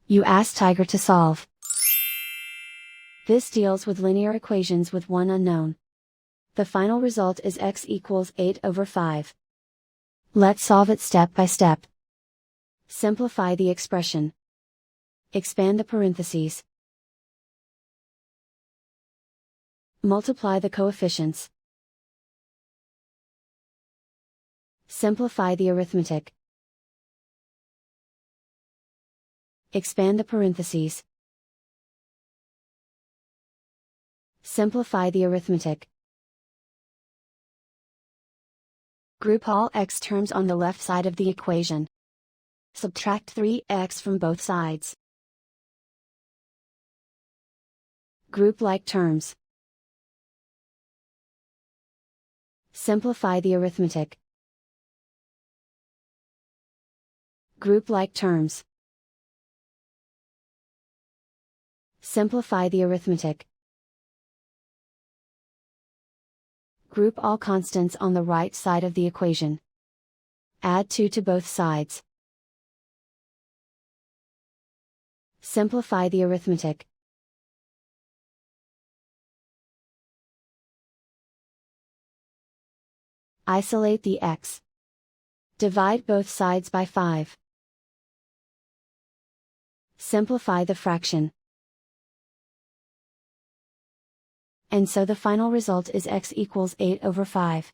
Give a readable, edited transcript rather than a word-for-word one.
You ask Tiger to solve. This deals with linear equations with one unknown. The final result is x equals 8/5. Let's solve it step by step. Simplify the expression. Expand the parentheses. Multiply the coefficients. Simplify the arithmetic. Expand the parentheses. Simplify the arithmetic. Group all x terms on the left side of the equation. Subtract 3x from both sides. Group like terms. Simplify the arithmetic. Group like terms. Simplify the arithmetic. Group all constants on the right side of the equation. Add 2 to both sides. Simplify the arithmetic. Isolate the x. Divide both sides by 5. Simplify the fraction. And so the final result is x equals 8/5.